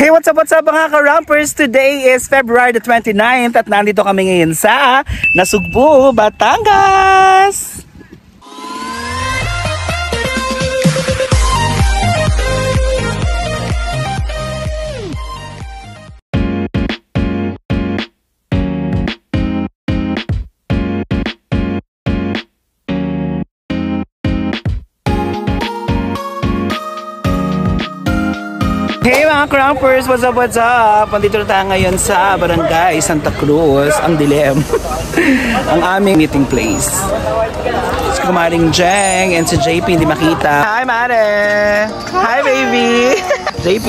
Hey, what's up mga ka-rampers? Today is February the 29th at nandito kami ngayon sa Nasugbu, Batangas! Hey mga crampers, what's up, what's up? Nandito na tayo ngayon sa Barangay Santa Cruz, ang dilim. Ang aming meeting place. Si Kumaring Jeng and si JP hindi makita. Hi Mare! Hi baby! JP,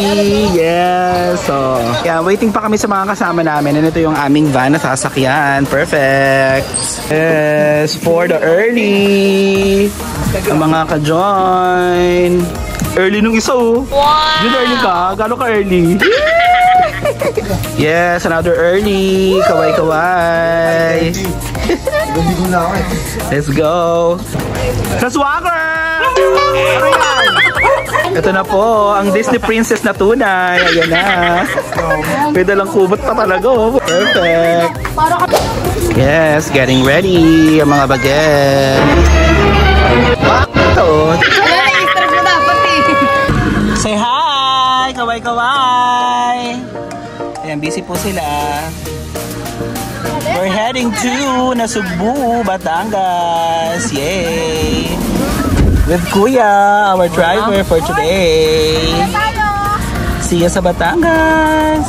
yes! So, yeah, waiting pa kami sa mga kasama namin. And ito yung aming van na sasakyan. Perfect! Yes, for the early! Ang mga ka-join! Early nung isa oh. Wow! Yun early ka? Gano'n ka early? Yes, another early. Kaway-kaway. Let's go. Sa Swagger! Ito na po, ang Disney Princess na tunay. Ayan na. Pwede lang kumot pa talaga oh. Perfect. Yes, getting ready. Ang mga baget. Ito. Say hi! Kaway-kaway! Ayan, busy po sila. We're heading to Nasugbu, Batangas! Yay! With Kuya, our driver for today. See ya sa Batangas!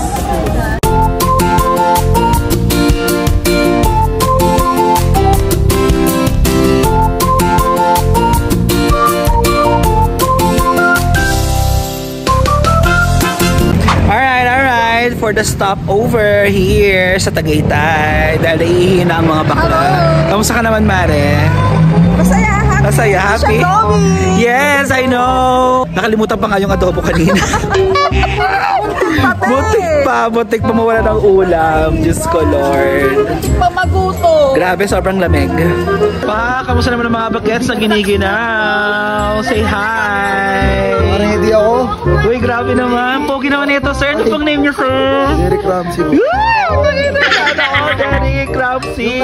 For the stopover here sa Tagaytay dahil naiihina ang mga bakla. Kamusta ka naman, Mare? Masaya, happy. Masaya, happy? Yes, I know. Nakalimutan pa nga yung adobo kanina. Butik pa mawala ng ulam. Diyos ko, Lord. Butik pa maguto. Grabe, sobrang lamig. Kamusta naman ang mga bagets na giniginaw? Say hi. Ready ako. Uy, grabe naman. Pogi naman ito, sir. Ano pang name niyo, sir? Derek Ramsey. Derek Ramsey.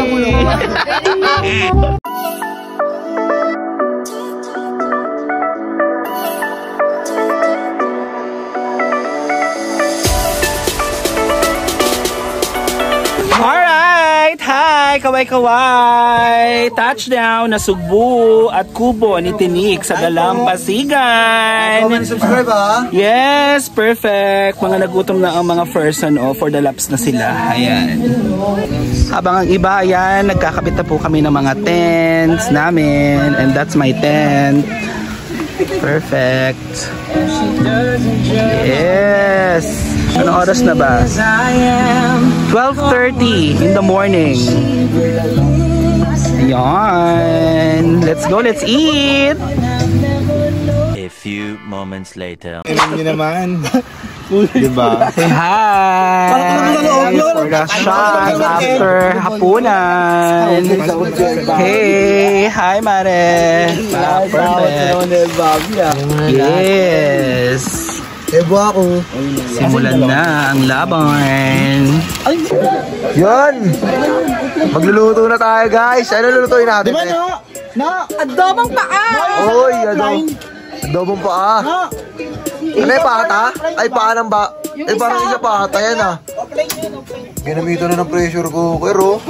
Alright! Hi! Kaway-kaway! Touchdown! Nasugbu at Kubo ni Tinik sa Dalampasigan! Subscribe ha? Yes! Perfect! Mga nagutom na ang mga first for the laps na sila. Ayan. Habang ang iba, ayan, nagkakabit na po kami ng mga tents namin. And that's my tent. Perfect. Yes! Anong oras na ba? 12:30 in the morning. Ayan. Let's go, let's eat! A few moments later. Alam niyo naman. Diba? Say hi! For the shot after hapunan. Hey! Hi, Mare! Perfect. Yes! Ebo ako. Simulan na ang laban. Yan! Magluluto na tayo guys. Ano lulutuin natin? Diba no? Adobong paa! Uy, adobong paa. Ano yung pata? Ay, paa ng ba? Eh, parang isa pata yan ah. Ginamito na ng pressure cooker oh.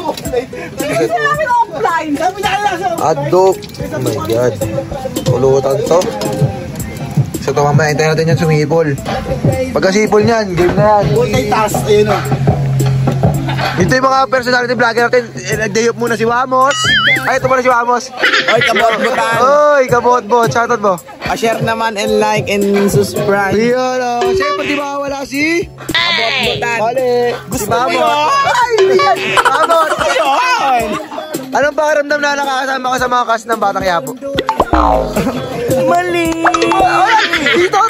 Adob. Oh my god. Ulutan to. So ito mamaya, hintayin natin yan sumipol. Pagka-sipol niyan, game na yan. Multitask, ayun o. Ito yung mga personality vlogger natin. Nag-day off muna si Wamos. Ay, ito pala si Wamos. Oy, kabot-botan. Oy, kabot-bot. Shoutout mo. Pa-share naman and like and subscribe. Yun o. Siyempre, di ba wala si? Kabot-botan. Mali. Gusto mo yun? Ay, Wamos. Anong pakiramdam na nakakasama ka sa mga cast ng Batang Quiapo? Mali! Tito!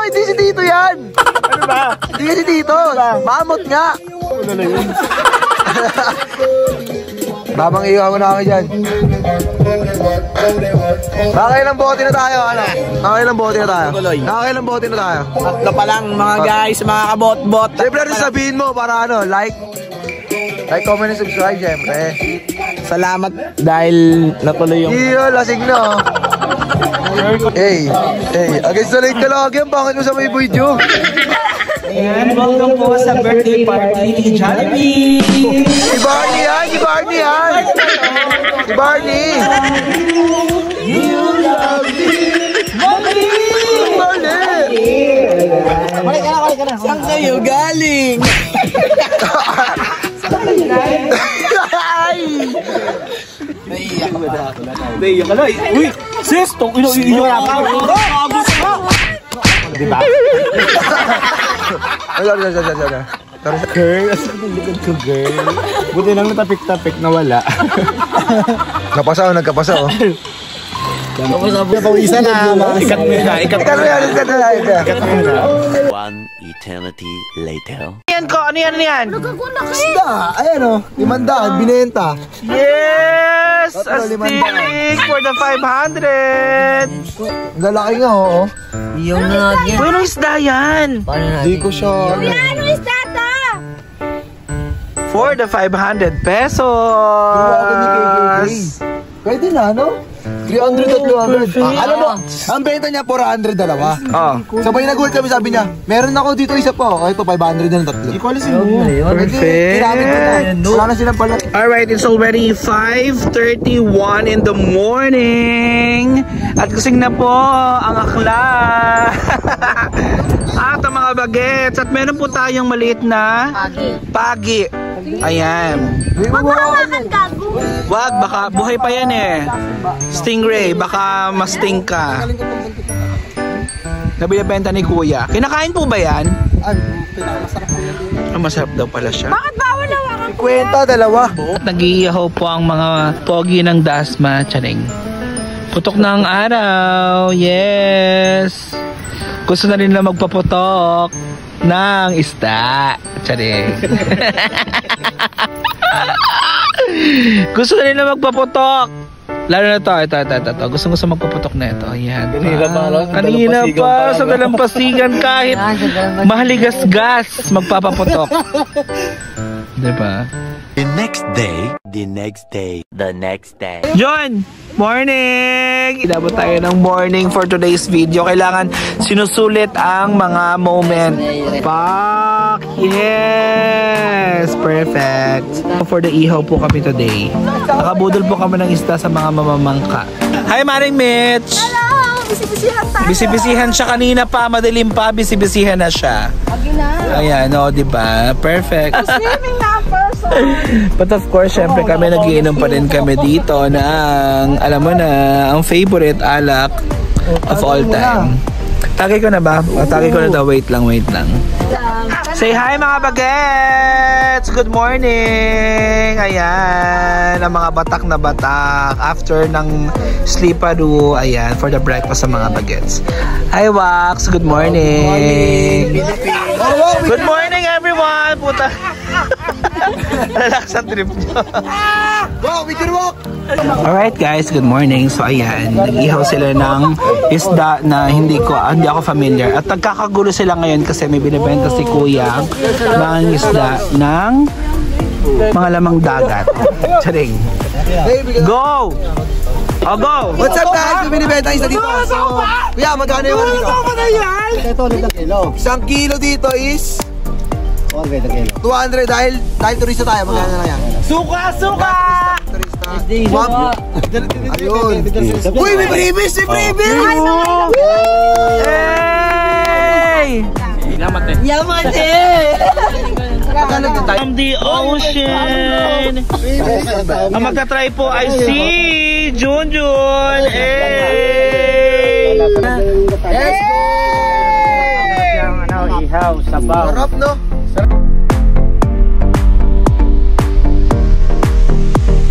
Hindi si Tito yan! Ano ba? Hindi si Tito! Mamot nga! Ano na yun? Babang iwan mo na kami dyan. Nakakailang bote na tayo, ano? Nakakailang bote na tayo. Nakakailang bote na tayo. Tatlo pa lang mga guys, mga kabot-bot. Siyempre rin sabihin mo para ano, like, comment, and subscribe, siyempre. Salamat dahil natuloy yung... Iyo, lasing na, oh. Hey, against the late ka lagi, ang pangit mo sa may video. And welcome po sa birthday party ni Jollibee! Si Barney yan! Si Barney yan! Si Barney! You love me! Barney! Saan kayo galing? Naiyak ka na. Uy! Sis! Iyak ka! Diba? Girl, asa ka likod ko, girl? Buti lang natapik-tapik na wala. Napasa, nagkapasa, oh. Napawisan na. Ikat mo na. One eternity later. Ano yan? Isda! Ayan, oh. 500, binenta. Yes! Tatlo, A 500. stick for the 500! Ang lalaki nga, oo. Yung nangagyan. Uy, anong isda yan? Hindi ko siya, Ano is that For the 500 pesos! Pwede na, no? 300 at 200. Alam mo, ang benta niya 400 dalawa. Oh. Sabay nagulat kami, sabi niya, meron ako dito isa po. O ito, 500 na ng tatlo. Perfect. Kinamit ko na. Wala na silang pala. Alright, it's already 5:31 in the morning. At kusing na po ang akla. At ang mga bagets. At meron po tayong maliit na pagi. Ayan. Wag, baka buhay pa yan eh. Stingray, baka ma-sting ka. Nabibenta ni Kuya. Kinakain po ba yan? Masarap daw pala siya. Bakit bawal hawakan ko? Kwenta, dalawa. Nag-iihaw po ang mga pogi ng Dasma. Charing. Putok na ang araw. Yes. Gusto na rin na magpaputok ng isda. Charing. Gusto na rin na magpaputok. Lalo na to. Ito. Gusto magpaputok na ito. Ayan. Kanina pa sa dalampasigan kahit mahaligas-gas magpapaputok. Diba? The next day. John! Morning! Inabot tayo ng morning for today's video. Kailangan sinusulit ang mga moment. Pak! Yes! Perfect. For the ihaw po kami today. Nakabudol po kami ng isda sa mga mamamangka. Hi, Maring Mitch! Hello! Bisibisihan tayo. Bisibisihan siya kanina pa, madilim pa, bisibisihan na siya. Ayan, o, diba? Perfect. Swimming na person. But of course, syempre kami nagiinom pa rin kami dito ng, alam mo na, ang favorite alak of all time. Tagay ko na ba? Tagay ko na daw. Wait lang. Say hi mga bagets! Good morning! Ayan, ang mga batak na batak. After ng sleepado, ayan, for the breakfast sa mga bagets. Hi Wax! Good morning! Good morning everyone! Puta! Relax ang trip nyo. Wow, we can walk! Alright guys, good morning. So ayan, nag-ihaw sila ng isda na hindi ako familiar. At nagkakagulo sila ngayon kasi may binibenta si Kuya ng isda ng mga lamang dagat. Charing. Go! Oh, go! What's up guys? May binibenta isa dito. Kuya, magkano yung yan? Isang kilo dito is 200 dahil turista tayo. Magkano na yan? Suka! Ayun. Uy, may freebies! Hey! Yaman eh! From the ocean! Ang magta-try po ay si Junjun! Hey! Let's go! Ihaw, sabaw. Sarap, no?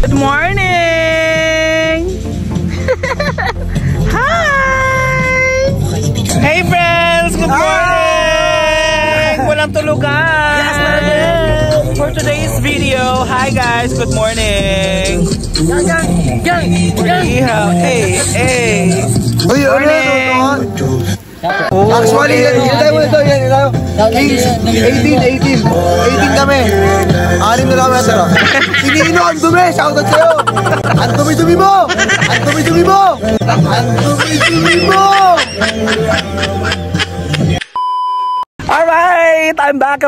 Good morning! Hi! Hey friends! Good morning! Walang tulugan! For today's video. Hi guys, good morning. Hey. Uy, ano? Actually, yan tayo. 18 kami. 6 na lang natira. Si Nino, ang dumi! Shoutout sa'yo! Ang dumi-dumi mo! Alright, I'm back.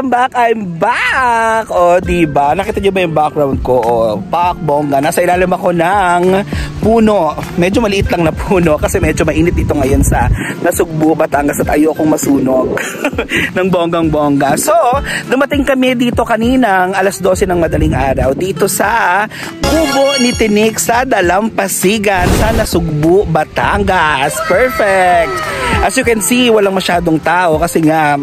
O, diba? Nakita nyo ba yung background ko? O, pak, bongga. Nasa ilalim ako ng puno. Medyo maliit lang na puno kasi medyo mainit ito ngayon sa Nasugbu, Batangas at ayokong masunog ng bonggang-bongga. So, dumating kami dito kaninang alas 12 ng madaling araw dito sa Kubo ni Tinik sa Dalampasigan sa Nasugbu, Batangas. Perfect! As you can see, walang masyadong tao kasi nga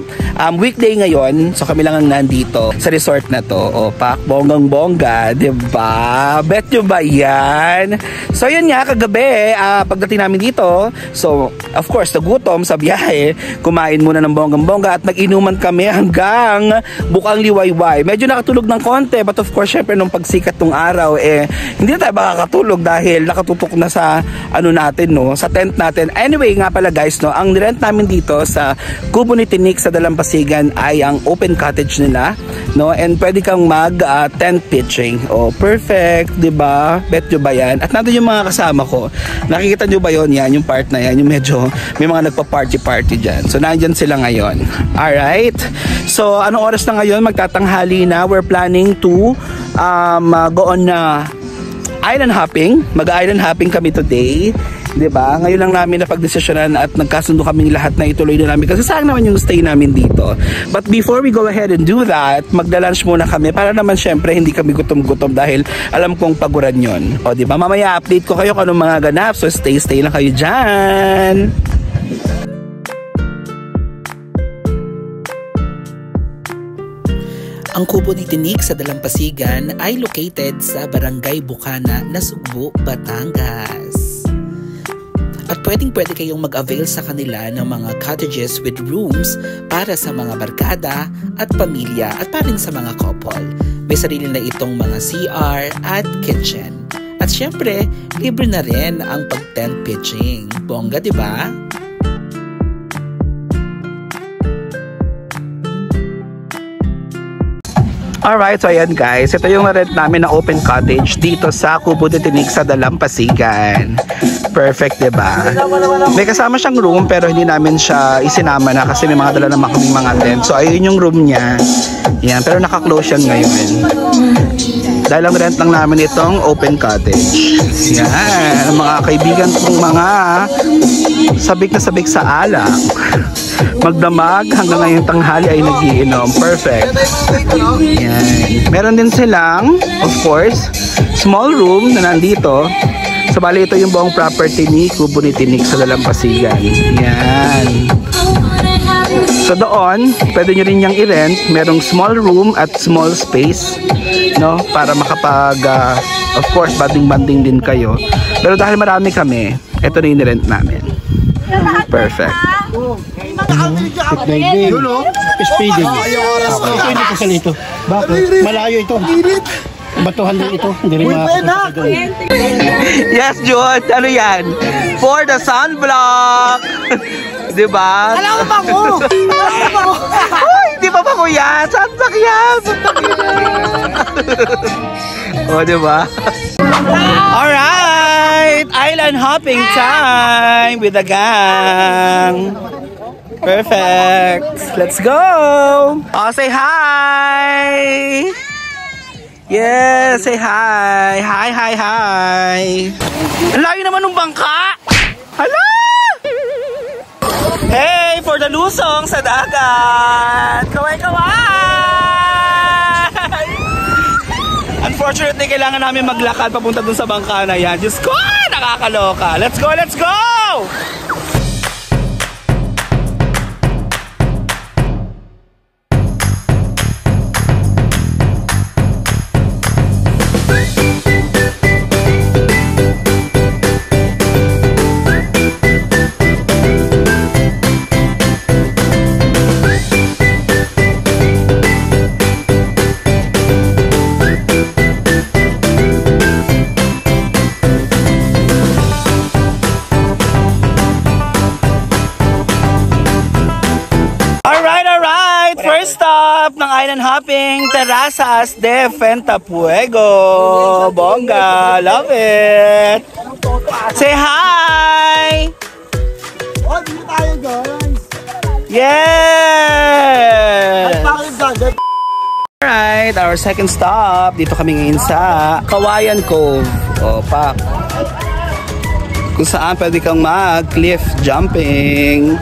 weekday ngayon, so kami lang ang nandito sa resort na to. O, pak, bonggang-bongga, diba? Bet nyo ba yan? So, yun nga, kagabi, pagdating namin dito, so, of course, nagutom sa biyahe, kumain muna ng bonggang-bongga at nag-inuman kami hanggang bukang liwayway. Medyo nakatulog ng konti, but of course, syempre, nung pagsikat ng araw, hindi na tayo makakatulog dahil nakatutok na sa, natin, no? Sa tent natin. Anyway, nga pala guys, no? Ang nirent namin dito sa Kubo ni Tinik sa Dalampasigan ay ang open cottage nila, no? And pwede kang mag tent pitching. Oh, perfect, 'di ba? Bet nyo ba 'yan? At nandoon yung mga kasama ko. Nakikita nyo ba 'yon? Yan, yung part na 'yan, yung medyo may mga nagpa-party diyan. So nandiyan sila ngayon. All right. So anong oras na ngayon? Magtatanghali na. We're planning to go on island hopping. Mag-island hopping kami today. 'Di ba? Ngayon lang namin napagdesisyonan at nagkasundo kaming lahat na ituloy na namin kasi sayang naman yung stay namin dito. But before we go ahead and do that, magla-lunch muna kami para naman syempre hindi kami gutom-gutom dahil alam kong paguran yon. O 'di ba? Mamaya update ko kayo kung anong mga ganap. So stay lang kayo diyan. Ang Kubo ni Tinik sa Dalampasigan ay located sa Barangay Bukana, Nasugbu, Batangas. At pwedeng-pwede kayong mag-avail sa kanila ng mga cottages with rooms para sa mga barkada at pamilya at pa rin sa mga couple. May sarili na itong mga CR at kitchen. At syempre, libre na rin ang pag-tent pitching. Bongga, di ba? Alright, so ayan guys, ito yung rent namin na open cottage dito sa Kubo ni Tinik sa Dalampasigan. Perfect, diba? May kasama siyang room pero hindi namin siya isinama na kasi may mga dala naman kaming mga tent. So ayun yung room niya. Yan, pero naka-close yan ngayon. Dahil ang rent lang namin itong open cottage. Yan, mga kaibigan kong mga sabik na sabik sa alak. Magdamag hanggang ngayong tanghali ay nagiinom. Perfect. Yan. Meron din silang, of course, small room na nandito. So bali ito yung buong property ni Kubo ni Tinik sa Dalampasigan. Yan. So doon, pwede nyo rin niyang i-rent. Merong small room at small space, no? Para makapag, of course, banding-banding din kayo. Pero dahil marami kami, ito na yung i-rent namin. Perfect. Speeding. Ito hindi ko salito. Bakit? Malayo ito. Batuhan din ito. Hindi rin makakapagod. Yes, Jude. Ano yan? For the sunblock. Diba? Alam mo ba ko? Uy, di ba ba ko yan? Sunblock yan. O, diba? Alright. Island hopping time with the gang. Perfect. Let's go. Oh, say hi. Yes, say hi. Hi. Ang layo naman ng bangka. Hala! Hey, for the lusong sa dagat. Kaway! Unfortunately, kailangan namin maglakad papunta dun sa bangka na yan. Diyos ko, nakakaloka. Let's go! stop ng island hopping, Terrazas de Fuentafuego. Bongga, love it. Say hi. Oh, dito tayo, guys. Yes. Alright, our second stop. Dito kami ngayon sa Kawayan Cove. O, pak. Kung saan pwede kang mag-cliff jumping.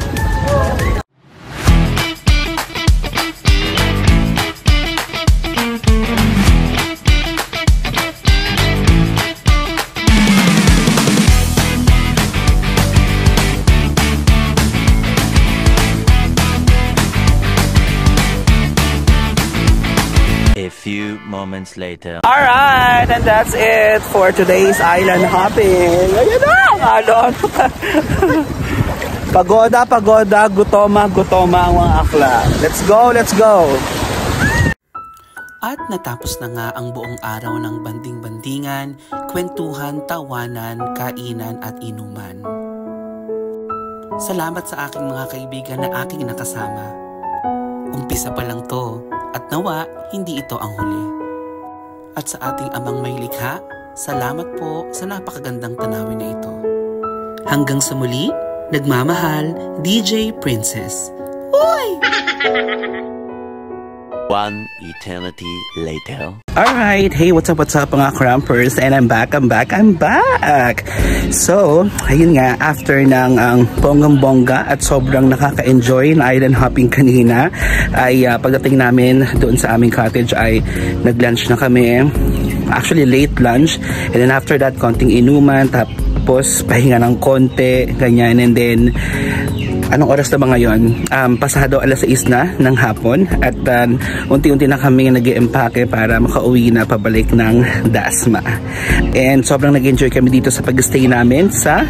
A few moments later. Alright, and that's it for today's island hopping. Ayan na, alon. Pagoda, pagoda, gutoma, gutoma ang mga akla. Let's go, let's go. At natapos na nga ang buong araw ng banding-bandingan, kwentuhan, tawanan, kainan at inuman. Salamat sa aking mga kaibigan na aking nakasama. Umpisa pa lang to. At nawa, hindi ito ang huli. At sa ating amang may likha, salamat po sa napakagandang tanawin na ito. Hanggang sa muli, nagmamahal, DJ Princess. Uy! One eternity later. Alright, hey, what's up mga crampers? And I'm back. So, ayun nga, after ng bonggang-bongga at sobrang nakaka-enjoy na island hopping kanina, ay pagdating namin doon sa aming cottage ay nag-lunch na kami. Actually, late lunch. And then after that, konting inuman, tapos pahinga ng konti, ganyan. And then, anong oras na ba ngayon? Pasado 6:00 na ng hapon at unti-unti na kami nag-i-empake para makauwi na pabalik ng Dasma. And sobrang nag-enjoy kami dito sa pag-stay namin sa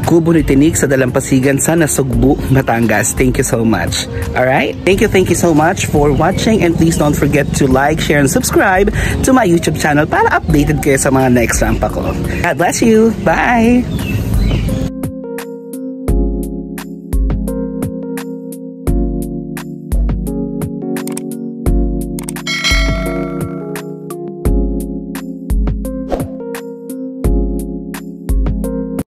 Kubo ni Tinig sa Dalampasigan sa Nasugbu, Batangas. Thank you so much. Alright? Thank you so much for watching, and please don't forget to like, share, and subscribe to my YouTube channel para updated kayo sa mga next rampa ko. God bless you. Bye!